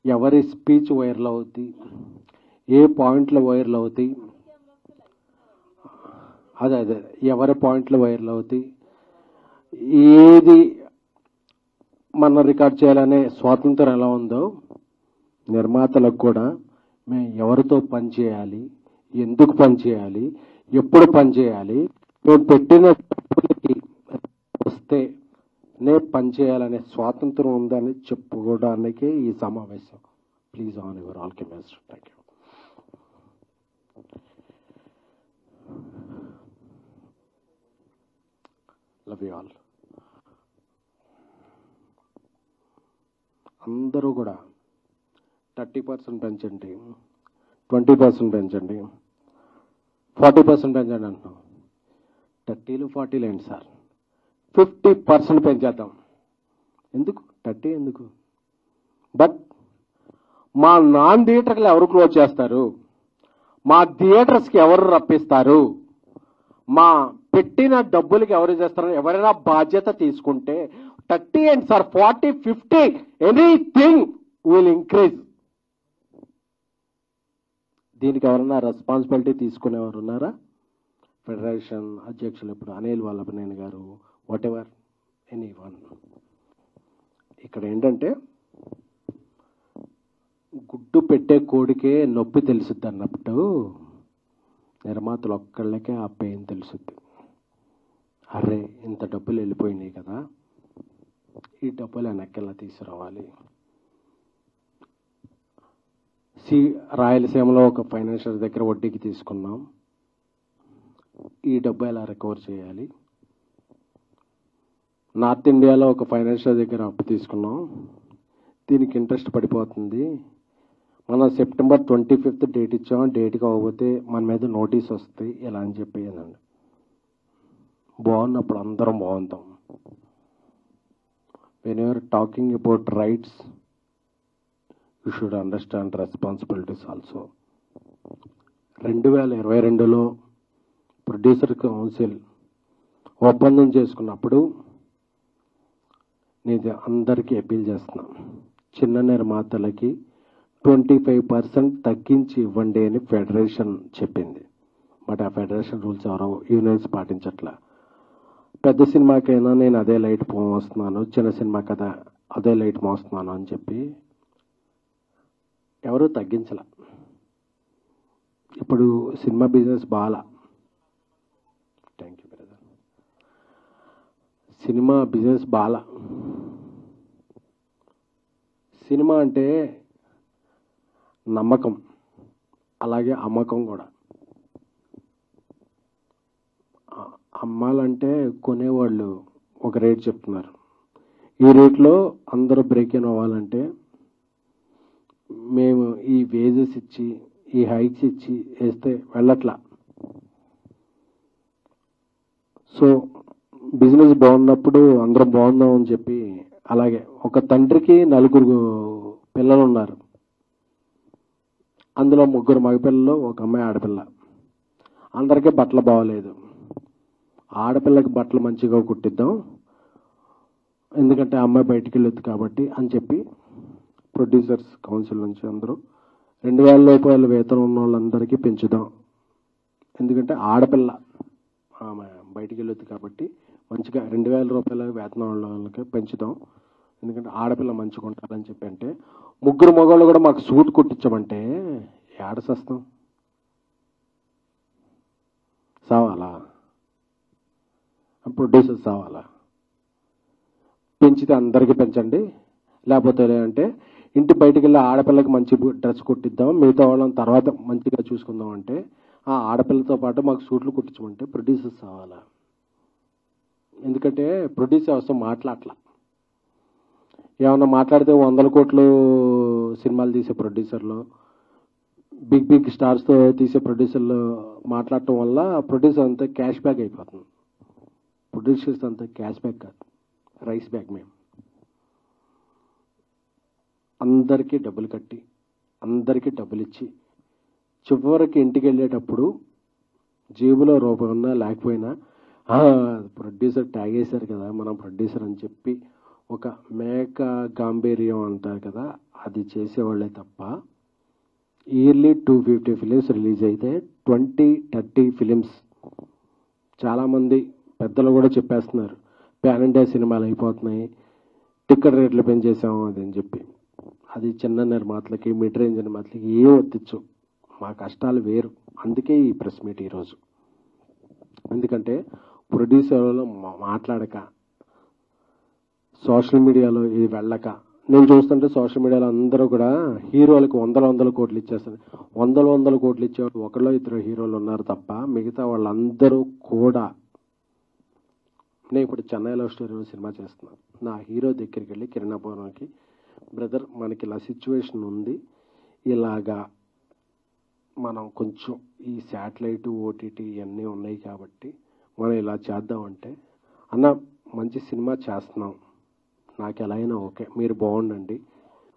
ఎవరి speech viral అవుద్ది, ఏ పాయింట్లు వైరల్ అవుతాయి, అదే ఎవరి పాయింట్లు వైరల్ అవుతాయి, ఏది మనం రికార్డ్ చేయాలనే స్వాతంత్రం ఎలా ఉందో నిర్మాతలకు కూడా మేము ఎవరితో పనిచేయాలి, ఎందుకు పనిచేయాలి, ఎప్పుడు పనిచేయాలి, మేము పెట్టిన డబ్బులకి వస్తే నే పనిచేయాలనే స్వాతంత్రం ఉందని చెప్పుకోవడానికే ఈ సమావేశం. Please on your all cameras. Thank you. Love you all. అందరూ కూడా 30% పెంచండి, 20% పెంచండి, 40% పెంచండి అంటున్నాం. 30లు 40లు ఏంటి సార్, 50% పెంచేద్దాం. ఎందుకు 30 ఎందుకు? బట్ మా నాన్ థియేటర్లు ఎవరు క్లోజ్ చేస్తారు, మా థియేటర్స్కి ఎవరు రప్పిస్తారు, మా పెట్టిన డబ్బులకి ఎవరు చేస్తారు, ఎవరైనా బాధ్యత తీసుకుంటే 30 ఏంటి సార్, 40, 50 ఎనీథింగ్ విల్ ఇంక్రీజ్. దీనికి ఎవరన్నా రెస్పాన్సిబిలిటీ తీసుకునేవారు ఉన్నారా? ఫెడరేషన్ అధ్యక్షులు ఇప్పుడు అనిల్ వల్లభనేని గారు, వాట్ ఎవర్ ఎనీ వన్. ఇక్కడ ఏంటంటే గుడ్డు పెట్టే కోడికే నొప్పి తెలుసుద్ది అన్నప్పుడు నిర్మాతలు ఒక్కళ్ళకే ఆ పెయిన్ తెలుసుద్ది. అరే ఇంత డబ్బులు వెళ్ళిపోయినాయి కదా, ఈ డబ్బులు వెనక్కెలా తీసుకురావాలి. రాయలసీమలో ఒక ఫైనాన్షియల్ దగ్గర వడ్డీకి తీసుకున్నాం, ఈ డబ్బు ఎలా రికవర్ చేయాలి. నార్త్ ఇండియాలో ఒక ఫైనాన్షియల్ దగ్గర అప్పు తీసుకున్నాం, దీనికి ఇంట్రెస్ట్ పడిపోతుంది, మనం సెప్టెంబర్ 25th డేట్ ఇచ్చాం, డేట్కి అవ్వకపోతే మన మీద నోటీస్ వస్తాయి ఇలా అని చెప్పేనండి. బాగున్నప్పుడు అందరం బాగుంటాం. When you're talking about rights you should understand responsibilities also. 2022లో ప్రొడ్యూసర్ కౌన్సిల్ ఒప్పందం చేసుకున్నప్పుడు నేను అందరికీ అపీల్ చేస్తున్నాను, చిన్న నిర్మాతలకి 25% తగ్గించి ఇవ్వండి అని ఫెడరేషన్ చెప్పింది. బట్ ఆ ఫెడరేషన్ రూల్స్ ఎవరో యూనియన్స్ పాటించట్లా. పెద్ద సినిమాకైనా నేను అదే లైట్ మోస్తున్నాను, చిన్న సినిమా కదా అదే లైట్ మోస్తున్నాను అని చెప్పి ఎవరు తగ్గించలే. ఇప్పుడు సినిమా బిజినెస్ బాగా, thank you brother, cinema business బాగా. సినిమా అంటే నమ్మకం, అలాగే అమ్మకం కూడా. అమ్మాలంటే కొనేవాళ్ళు ఒక రేట్ చెప్తున్నారు, ఈ రేట్లో అందరూ బ్రేక్ ఇన్ అవ్వాలంటే మేము ఈ వేజెస్ ఇచ్చి ఈ హైక్స్ ఇచ్చి వేస్తే వెళ్ళట్లా. సో బిజినెస్ బాగున్నప్పుడు అందరం బాగుందాం అని చెప్పి, అలాగే ఒక తండ్రికి 4 పిల్లలు ఉన్నారు, అందులో 3 మగపిల్లలు, ఒక అమ్మాయి ఆడపిల్ల. అందరికీ బట్టలు బాగోలేదు, ఆడపిల్లకి బట్టలు మంచిగా కుట్టిద్దాం ఎందుకంటే అమ్మాయి బయటికి వెళ్ళొద్దు కాబట్టి అని చెప్పి ప్రొడ్యూసర్స్ కౌన్సిల్ నుంచి అందరూ 2000 రూపాయల వేతనం ఉన్న వాళ్ళందరికీ పెంచుదాం, ఎందుకంటే ఆడపిల్ల ఆమె బయటికి వెళ్ళొద్దు కాబట్టి మంచిగా 2000 రూపాయల వేతనం ఉన్న వాళ్ళకి పెంచుదాం, ఎందుకంటే ఆడపిల్ల మంచిగా ఉండాలని చెప్పి. అంటే 3 మగవాళ్ళు కూడా మాకు సూట్ కుట్టించమంటే ఏడసేస్తాం, సావాలా? ప్రొడ్యూసర్స్ సావాలా? పెంచితే అందరికీ పెంచండి, లేకపోతే అంటే ఇంటి బయటికి వెళ్ళి ఆడపిల్లకి మంచి డ్రెస్ కుట్టిద్దాం, మిగతా వాళ్ళని తర్వాత మంచిగా చూసుకుందాం అంటే ఆ ఆడపిల్లతో పాటు మాకు సూట్లు కుట్టించమంటే ప్రొడ్యూసర్స్ సావాలా? ఎందుకంటే ప్రొడ్యూసర్ అవసరం మాట్లాడలా. ఏమన్నా మాట్లాడితే 100 కోట్లు సినిమాలు తీసే ప్రొడ్యూసర్లు, బిగ్ స్టార్స్తో తీసే ప్రొడ్యూసర్లు మాట్లాడటం వల్ల ప్రొడ్యూసర్ అంతా క్యాష్ బ్యాక్ అయిపోతుంది. ప్రొడ్యూసర్స్ అంతా క్యాష్ బ్యాక్ కాదు, రైస్ బ్యాక్. మేము అందరికీ డబ్బులు కట్టి అందరికీ డబ్బులు ఇచ్చి చివరికి ఇంటికి వెళ్ళేటప్పుడు జేబులో రూపాయి ఉన్నా లేకపోయినా ప్రొడ్యూసర్ ట్యాగ్ వేశారు కదా మనం ప్రొడ్యూసర్ అని చెప్పి ఒక మేక గాంభీర్యం అంటారు కదా, అది చేసేవాళ్ళే తప్ప ఇయర్లీ 250 ఫిలిమ్స్ రిలీజ్ అయితే 20-30 ఫిలిమ్స్ చాలామంది పెద్దలు కూడా చెప్పేస్తున్నారు, పాన్ ఇండియా సినిమాలు అయిపోతున్నాయి, టికెట్ రేట్లు పెంచేసాము అది అని చెప్పి. అది చిన్న నిర్మాతలకి, మిడ్ రేంజ్ నిర్మాతలకి ఏం వర్తించు. మా కష్టాలు వేరు. అందుకే ఈ ప్రెస్ మీట్ ఈరోజు. ఎందుకంటే ప్రొడ్యూసర్లో మాట్లాడక, సోషల్ మీడియాలో ఇది వెళ్ళక, నేను చూస్తుంటే సోషల్ మీడియాలో అందరూ కూడా హీరోలకు వందల కోట్లు ఇచ్చేస్తారు. వందల కోట్లు ఇచ్చేవాళ్ళు ఒకళ్ళో ఇద్దరు హీరోలు ఉన్నారు తప్ప మిగతా వాళ్ళందరూ కూడా. నేను ఇప్పుడు చెన్నై లవ్ స్టోరీ సినిమా చేస్తున్నాను. నా హీరో దగ్గరికి వెళ్ళి కిరణాపురంకి, బ్రదర్ మనకి ఇలా సిచ్యువేషన్ ఉంది, ఇలాగా మనం కొంచెం ఈ శాటిలైట్ ఓటీటీ ఇవన్నీ ఉన్నాయి కాబట్టి మనం ఇలా చేద్దామంటే, అన్న మంచి సినిమా చేస్తున్నాం, నాకు ఎలా అయినా ఓకే, మీరు బాగుండండి,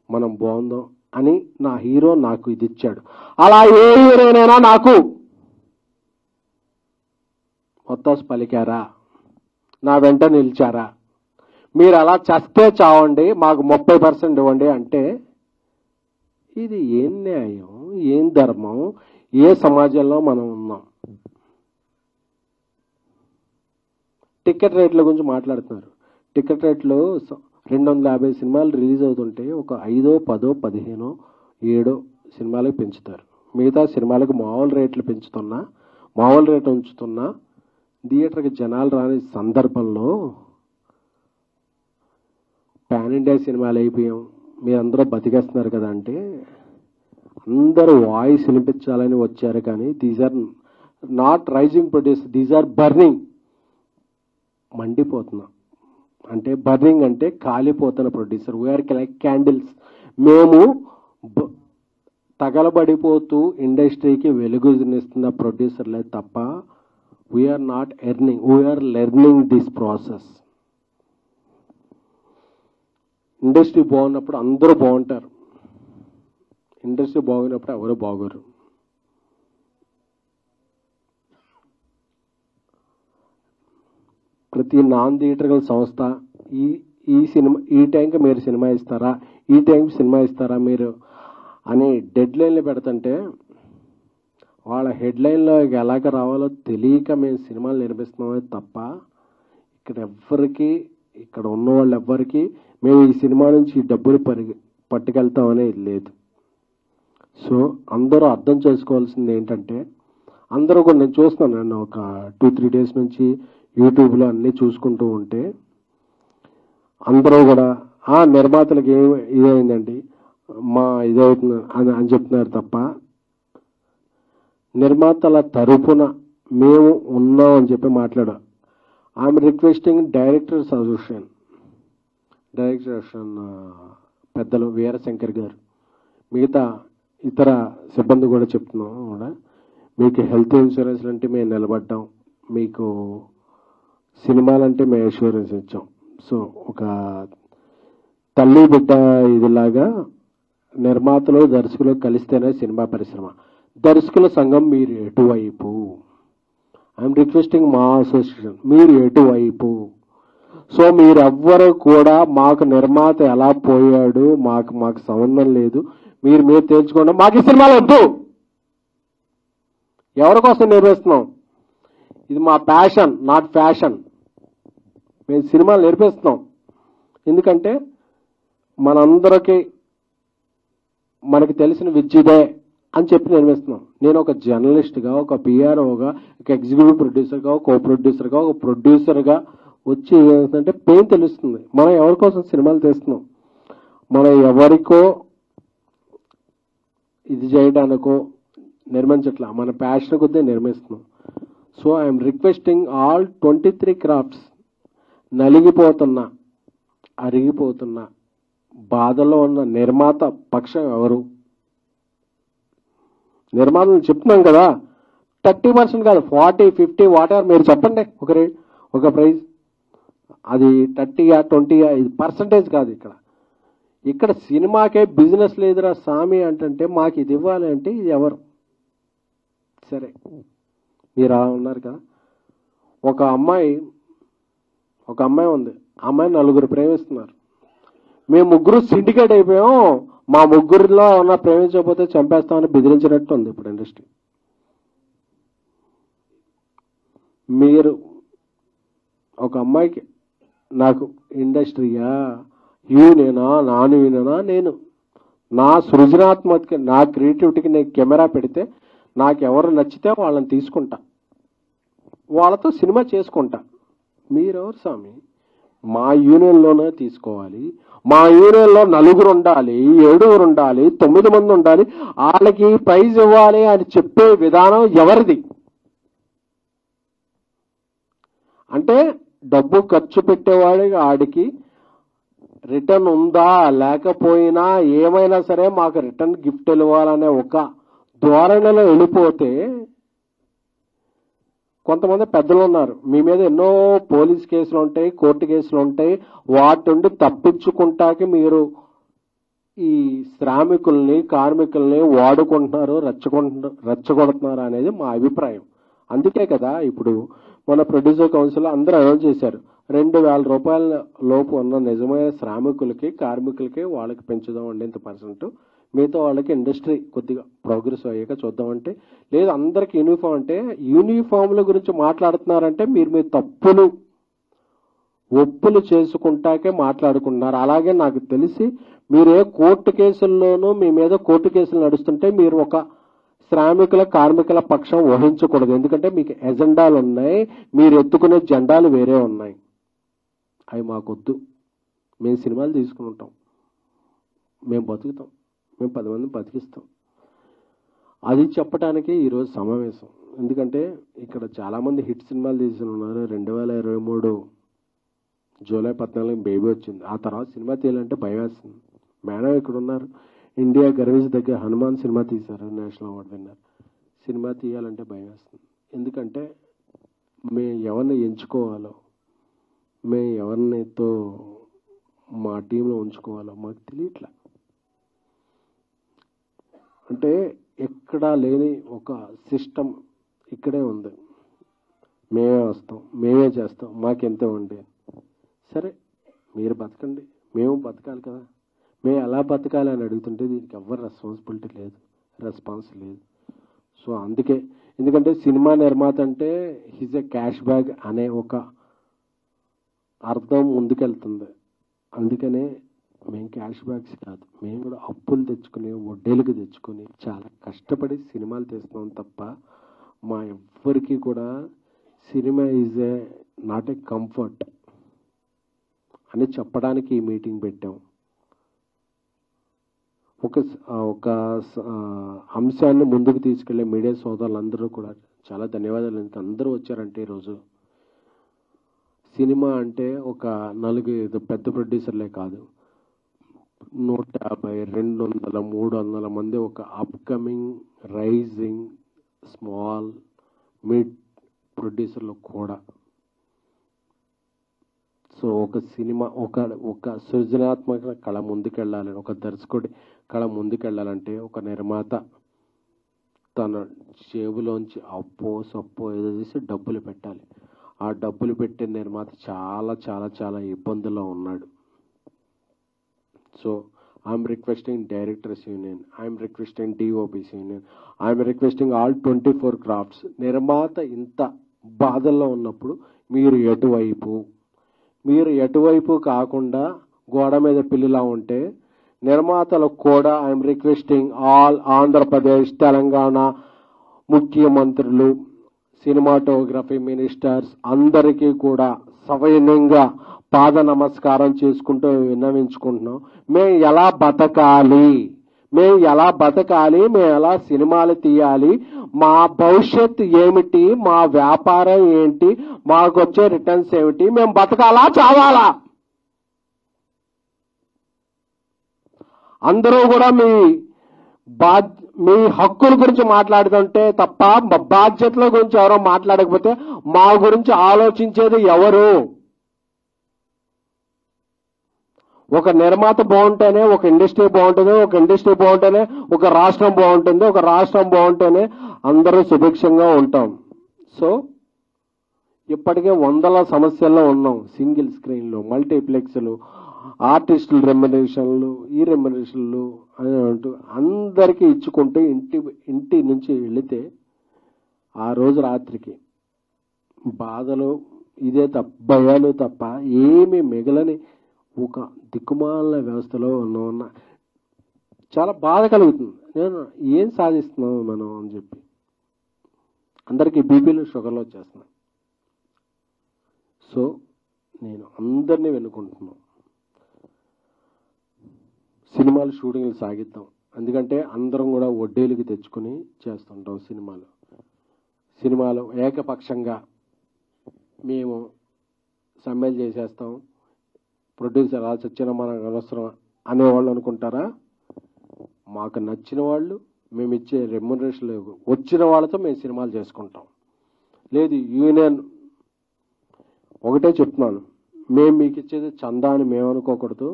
మనం బాగుందాం అని నా హీరో నాకు ఇది ఇచ్చాడు. అలా ఏ హీరోనైనా నాకు ఒత్తాసు పలికారా, నా వెంట నిలిచారా, మీరు అలా చస్తే చావండి, మాకు 30% ఇవ్వండి అంటే ఇది ఏం న్యాయం, ఏం ధర్మం, ఏ సమాజంలో మనం ఉన్నాం? టికెట్ రేట్ల గురించి మాట్లాడుతున్నారు. టికెట్ రేట్లు 250 సినిమాలు రిలీజ్ అవుతుంటే ఒక 5, 10, 15, 7 సినిమాలకు పెంచుతారు. మిగతా సినిమాలకు మామూలు రేట్లు పెంచుతున్నా, మామూలు రేటు ఉంచుతున్నా థియేటర్కి జనాలు రాని సందర్భంలో పాన్ ఇండియా సినిమాలు అయిపోయాం, మీరందరూ బతికేస్తున్నారు కదా అంటే, అందరూ వాయిస్ వినిపించాలని వచ్చారు కానీ these are not rising produce, these are burning. మండిపోతున్నా అంటే, బర్నింగ్ అంటే కాలిపోతున్న ప్రొడ్యూసర్. We're like candles. మేము తగలబడిపోతూ ఇండస్ట్రీకి వెలుగునిస్తున్న ప్రొడ్యూసర్లే తప్ప we're not earning, we're learning this process. Industry బాగున్నప్పుడు అందరూ బాగుంటారు, ఇండస్ట్రీ బాగున్నప్పుడు ఎవరు బాగోరు. ప్రతి నాన్ థియేటర్కల్ సంస్థ ఈ సినిమా ఈ టైంకి మీరు సినిమా ఇస్తారా, ఈ టైంకి సినిమా ఇస్తారా మీరు అని డెడ్ లైన్లు పెడుతుంటే వాళ్ళ హెడ్లైన్లో ఎలాగ రావాలో తెలియక మేము సినిమాలు నిర్మిస్తున్నామే తప్ప ఇక్కడ ఉన్న వాళ్ళు ఎవ్వరికి మేము ఈ సినిమా నుంచి ఈ డబ్బులు పట్టుకెళ్తామనేది లేదు. సో అందరూ అర్థం చేసుకోవాల్సింది ఏంటంటే, అందరూ కూడా నేను చూస్తున్నాను, నన్ను ఒక 2-3 డేస్ నుంచి యూట్యూబ్లో అన్నీ చూసుకుంటూ ఉంటే అందరూ కూడా నిర్మాతలకు ఇదైందండి, మా ఇదవుతుంది అని చెప్తున్నారు తప్ప నిర్మాతల తరపున మేము ఉన్నాం అని చెప్పి మాట్లాడాం. ఐఎమ్ రిక్వెస్టింగ్ డైరెక్టర్ అసోసియేషన్ పెద్దలు వీరశంకర్ గారు, మిగతా ఇతర సిబ్బంది కూడా చెప్తున్నాం కూడా, మీకు హెల్త్ ఇన్సూరెన్స్ అంటే మేము నిలబడ్డాం, మీకు సినిమాలంటే మేము ఇన్సూరెన్స్ ఇచ్చాం. సో ఒక తల్లి బిడ్డ ఇదిలాగా నిర్మాతలు దర్శకులు కలిస్తేనే సినిమా పరిశ్రమ. దర్శకుల సంఘం మీరు ఎటువైపు? ఐఎమ్ రిక్వెస్టింగ్ మా అసోసియేషన్, మీరు ఎటువైపు? సో మీరెవ్వరూ కూడా మాకు నిర్మాత ఎలా పోయాడు మాకు సంబంధం లేదు, మీరు తేల్చుకోండి, మాకు ఈ సినిమాలు వద్దు. ఎవరి కోసం నిర్మిస్తున్నాం? ఇది మా ప్యాషన్, నాట్ ఫ్యాషన్. మేము సినిమాలు నిర్మిస్తున్నాం ఎందుకంటే మనందరికీ మనకి తెలిసిన విద్యదే అని చెప్పి నిర్మిస్తున్నాం. నేను ఒక జర్నలిస్ట్గా, ఒక పిఆర్ఓగా, ఒక ఎగ్జిక్యూటివ్ ప్రొడ్యూసర్గా, ఒక కో ప్రొడ్యూసర్గా, ఒక ప్రొడ్యూసర్గా వచ్చి ఏమవుతుందంటే పెయిన్ తెలుస్తుంది. మనం ఎవరి కోసం సినిమాలు తీస్తున్నాం, మనం ఎవరికో ఇది చేయడానికో నిర్మించట్లా, మన ప్యాషన్ కొద్దీ నిర్మిస్తున్నాం. So I'm requesting all 23 crafts నలిగిపోతున్నా, అరిగిపోతున్నా, బాధలో ఉన్న నిర్మాత పక్షం ఎవరు? నిర్మాతలు చెప్తున్నాం కదా, 30% కాదు, 40, 50 వాటెవర్ మీరు చెప్పండి ఒక ప్రైజ్. అది 30 20 ఇది పర్సంటేజ్ కాదు. ఇక్కడ సినిమాకే బిజినెస్ లేదురా సామి అంటే మాకు ఇది ఇవ్వాలి అంటే ఇది ఎవరు? సరే మీరు అలా ఉన్నారు కదా. ఒక అమ్మాయి ఉంది, అమ్మాయి 4 ప్రేమిస్తున్నారు, మేము 3 సిండికేట్ అయిపోయాం, మా ముగ్గురిలో ఉన్న ప్రేమించకపోతే చంపేస్తామని బెదిరించినట్టు ఉంది ఇప్పుడు ఇండస్ట్రీ. మీరు ఒక అమ్మాయికి నాకు ఇండస్ట్రీయా, యూనేనా, నాన్ యూనేనా, నేను నా సృజనాత్మక నా క్రియేటివిటీకి నేను కెమెరా పెడితే నాకు ఎవరు నచ్చితే వాళ్ళని తీసుకుంటా, వాళ్ళతో సినిమా చేసుకుంటా. మీరెవరు స్వామి? మా యూనియన్లోనే తీసుకోవాలి, మా యూనియన్లో 4 ఉండాలి, 7 ఉండాలి, 9 మంది ఉండాలి, వాళ్ళకి ప్రైజ్ ఇవ్వాలి అని చెప్పే విధానం ఎవరిది? అంటే డబ్బు ఖర్చు పెట్టేవాడికి ఆడికి రిటర్న్ ఉందా లేకపోయినా ఏమైనా సరే మాకు రిటర్న్ గిఫ్ట్ ఇవ్వాలనే ఒక ధోరణిలో వెళ్ళిపోతే, కొంతమంది పెద్దలు ఉన్నారు, మీ మీద ఎన్నో పోలీస్ కేసులు ఉంటాయి, కోర్టు కేసులు ఉంటాయి, వాటి నుండి తప్పించుకుంటాకి మీరు ఈ శ్రామికుల్ని కార్మికుల్ని వాడుకుంటున్నారు, రెచ్చగొడుతున్నారు అనేది మా అభిప్రాయం. అందుకే కదా ఇప్పుడు మన ప్రొడ్యూసర్ కౌన్సిల్ అందరూ అనౌన్స్ చేశారు, 2,000 రూపాయల లోపు ఉన్న నిజమైన శ్రామికులకి కార్మికులకి వాళ్ళకి పెంచుదాం అండి ఇంత%, మిగతా వాళ్ళకి ఇండస్ట్రీ కొద్దిగా ప్రోగ్రెస్ అయ్యాక చూద్దామంటే, లేదు అందరికి యూనిఫామ్ అంటే యూనిఫామ్ల గురించి మాట్లాడుతున్నారంటే మీరు మీ తప్పులు ఒప్పులు చేసుకుంటాకే మాట్లాడుకుంటున్నారు. అలాగే నాకు తెలిసి మీరే కోర్టు కేసుల్లోనూ మీ మీద కోర్టు కేసులు నడుస్తుంటే మీరు ఒక శ్రామికుల కార్మికుల పక్షం వహించకూడదు. ఎందుకంటే మీకు ఎజెండాలు ఉన్నాయి, మీరు ఎత్తుకునే జెండాలు వేరే ఉన్నాయి. అవి మాకొద్దు. మేము సినిమాలు తీసుకుని ఉంటాం, మేము బతుకుతాం, మేము 10 మందిని బతికిస్తాం. అది చెప్పడానికి ఈరోజు సమావేశం. ఎందుకంటే ఇక్కడ చాలామంది హిట్ సినిమాలు తీసుకుని ఉన్నారు. 2023 జూలై 14 బేబీ వచ్చింది. ఆ తర్వాత సినిమా తీయాలంటే భయం వేస్తుంది. మేడం ఇక్కడ ఉన్నారు, ఇండియా గర్వించ దగ్గర హనుమాన్ సినిమా తీశారు, నేషనల్ అవార్డు విన్నారు. సినిమా తీయాలంటే భయం వేస్తుంది. ఎందుకంటే మేము ఎవరిని ఎంచుకోవాలో, మేము ఎవరినితో మా టీంలో ఉంచుకోవాలో మాకు తెలియట్లా. అంటే ఎక్కడా లేని ఒక సిస్టమ్ ఇక్కడే ఉంది. మేమే వస్తాం, మేమే చేస్తాం, మాకెంత ఉండే. సరే మీరు బతకండి, మేము బతకాలి కదా. మేము ఎలా బతకాలి అని అడుగుతుంటే దీనికి ఎవరు రెస్పాన్సిబిలిటీ లేదు, రెస్పాన్స్ లేదు. సో అందుకే, ఎందుకంటే సినిమా నిర్మాత అంటే హిజ్ ఎ క్యాష్ బ్యాగ్ అనే ఒక అర్థం ముందుకెళ్తుంది. అందుకనే మేము క్యాష్ బ్యాగ్స్ కాదు, మేము కూడా అప్పులు తెచ్చుకుని వడ్డీలకు తెచ్చుకొని చాలా కష్టపడి సినిమాలు తీస్తున్నాం తప్ప మా ఎవ్వరికి కూడా cinema is a not a comfort అని చెప్పడానికి ఈ మీటింగ్ పెట్టాం. ఒక అంశాన్ని ముందుకు తీసుకెళ్లే మీడియా సోదరులందరూ కూడా చాలా ధన్యవాదాలు. అందరూ వచ్చారంటే ఈరోజు సినిమా అంటే ఒక 4 పెద్ద ప్రొడ్యూసర్లే కాదు, 150, 200, 300 మంది ఒక అప్కమింగ్ రైజింగ్ స్మాల్ మిడ్ ప్రొడ్యూసర్లు కూడా. సో ఒక సినిమా ఒక సృజనాత్మక కళ ముందుకెళ్ళాలని, ఒక దర్శకుడి కళ ముందుకెళ్ళాలంటే ఒక నిర్మాత తన జేబులోంచి అప్పో సప్పో ఏదో చేసి డబ్బులు పెట్టాలి. ఆ డబ్బులు పెట్టే నిర్మాత చాలా చాలా చాలా ఇబ్బందుల్లో ఉన్నాడు. So I'm requesting directors union, I'm requesting DOPs union, I'm requesting all 24 crafts. నిర్మాత ఇంత బాధల్లో ఉన్నప్పుడు మీరు ఎటువైపు కాకుండా గోడ మీద పిల్లిలా ఉంటే, నిర్మాతలకు కూడా I'm requesting all Andhra Pradesh Telangana ముఖ్యమంత్రులు, సినిమాటోగ్రఫీ మినిస్టర్స్ అందరికీ కూడా సవినయంగా పాద నమస్కారం చేసుకుంటూ విన్నవించుకుంటున్నాం. మేము ఎలా బతకాలి, మేము ఎలా సినిమాలు తీయాలి, మా భవిష్యత్తు ఏమిటి, మా వ్యాపారం ఏంటి, మాకు వచ్చే రిటర్న్స్ ఏమిటి, మేము బతకాలా చావాలా? అందరూ కూడా మీ హక్కుల గురించి మాట్లాడుతుంటే తప్ప బాధ్యతల గురించి ఎవరో మాట్లాడకపోతే మా గురించి ఆలోచించేది ఎవరు? ఒక నిర్మాత బాగుంటేనే ఒక ఇండస్ట్రీ బాగుంటుంది, ఒక ఇండస్ట్రీ బాగుంటేనే ఒక రాష్ట్రం బాగుంటుంది, ఒక రాష్ట్రం బాగుంటేనే అందరూ సుభిక్షంగా ఉంటాం. సో ఇప్పటికే 100 సమస్యల్లో ఉన్నాం. సింగిల్ స్క్రీన్లు, మల్టీప్లెక్స్లు, ఆర్టిస్టుల రెమ్యునరేషన్లు ఈ రెమ్యునరేషన్లు అని అంటూ అందరికీ ఇచ్చుకుంటూ ఇంటి నుంచి వెళితే ఆ రోజు రాత్రికి బాధలు ఇదే తప్ప భయాలు తప్ప ఏమీ మిగలని ఒక దిక్కుమాల వ్యవస్థలో ఉన్న చాలా బాధ కలుగుతుంది. నేను ఏం సాధిస్తున్నాం మనం అని చెప్పి అందరికీ బీపీలు షుగర్లు వచ్చేస్తున్నాయి. సో నేను అందరినీ వెనుకుంటున్నాను, సినిమాలు షూటింగ్లు సాగిద్దాం. ఎందుకంటే అందరం కూడా వడ్డీలకి తెచ్చుకుని చేస్తుంటాం సినిమాలు ఏకపక్షంగా మేము సమ్మెలు చేసేస్తాం, ప్రొడ్యూసర్ అలా చచ్చిన మనకు అనవసరం అనేవాళ్ళు అనుకుంటారా? మాకు నచ్చిన వాళ్ళు మేము ఇచ్చే రెమ్యునరేషన్ వచ్చిన వాళ్ళతో మేము సినిమాలు చేసుకుంటాం. లేదు యూనియన్ ఒకటే చెప్తున్నాను, మేము మీకు ఇచ్చేది చందా అని మేము అనుకోకూడదు,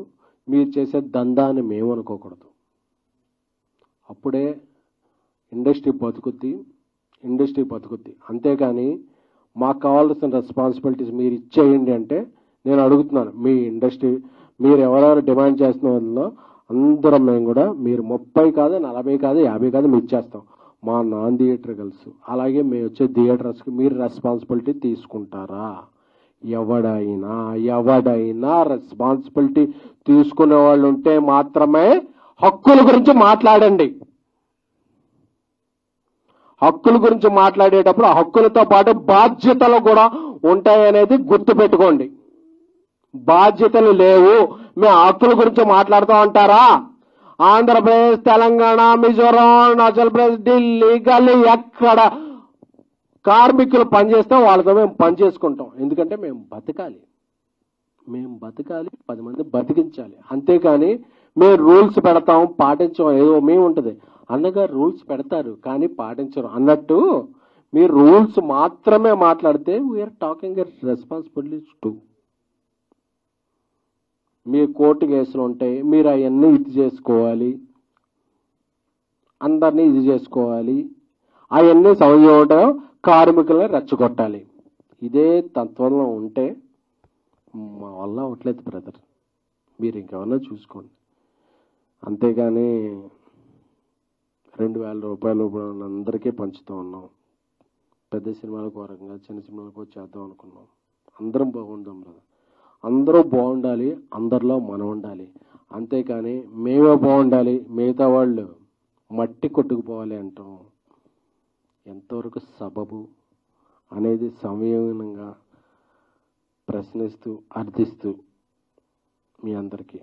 మీరు చేసే దందా అని మేము అనుకోకూడదు. అప్పుడే ఇండస్ట్రీ బతుకుద్ది. అంతేకాని మాకు కావాల్సిన రెస్పాన్సిబిలిటీస్ మీరు ఇచ్చేయండి అంటే నేను అడుగుతున్నాను, మీ ఇండస్ట్రీ మీరు ఎవరెవరు డిమాండ్ చేస్తున్న వాళ్ళలో అందరం మేము కూడా మీరు 30 కాదు 40 కాదు 50 కాదు మేము ఇచ్చేస్తాం. మా నాన్ థియేటర్ గర్ల్స్ అలాగే మేము వచ్చే థియేటర్స్కి మీరు రెస్పాన్సిబిలిటీ తీసుకుంటారా? ఎవడైనా రెస్పాన్సిబిలిటీ తీసుకునే వాళ్ళు ఉంటే మాత్రమే హక్కుల గురించి మాట్లాడండి. హక్కుల గురించి మాట్లాడేటప్పుడు హక్కులతో పాటు బాధ్యతలు కూడా ఉంటాయనేది గుర్తుపెట్టుకోండి. బాధ్యతలు లేవు, మేము హక్కుల గురించి మాట్లాడుతూ ఉంటారా? ఆంధ్రప్రదేశ్, తెలంగాణ, మిజోరాం, అరుణాచల్ ప్రదేశ్, ఢిల్లీ గల్లీ ఎక్కడ కార్మికులు పనిచేస్తే వాళ్ళతో మేము పని చేసుకుంటాం. ఎందుకంటే మేము బతకాలి, 10 మంది బతికించాలి. అంతేకాని మేము రూల్స్ పెడతాం పాటించం ఏదో మేము ఉంటుంది. అన్నగారు రూల్స్ పెడతారు కానీ పాటించరు అన్నట్టు మీరు రూల్స్ మాత్రమే మాట్లాడితే వీఆర్ టాకింగ్ రెస్పాన్సిబిలిటీస్ టు. మీ కోర్టు కేసులు ఉంటాయి, మీరు అవన్నీ ఇది చేసుకోవాలి, అందరినీ ఇది చేసుకోవాలి, అవన్నీ సమయం కార్మికులను రెచ్చగొట్టాలి. ఇదే తత్వంలో ఉంటే మా వల్ల అవట్లేదు బ్రదర్, మీరు ఇంకెవరన్నా చూసుకోండి. అంతేగాని 2000 రూపాయలు అందరికీ పంచుతూ ఉన్నాం. పెద్ద సినిమాలకు వరంగా చిన్న సినిమాలకు చేద్దాం అనుకున్నాం. అందరం బాగుందాం బ్రదర్, అందరూ బాగుండాలి, అందరిలో మనం ఉండాలి. అంతేకాని మేమే బాగుండాలి మిగతా వాళ్ళు మట్టి కొట్టుకుపోవాలి అంటాం ఎంతవరకు సబబు అనేది సంయమనంగా ప్రశ్నిస్తూ అర్థిస్తూ మీ అందరికీ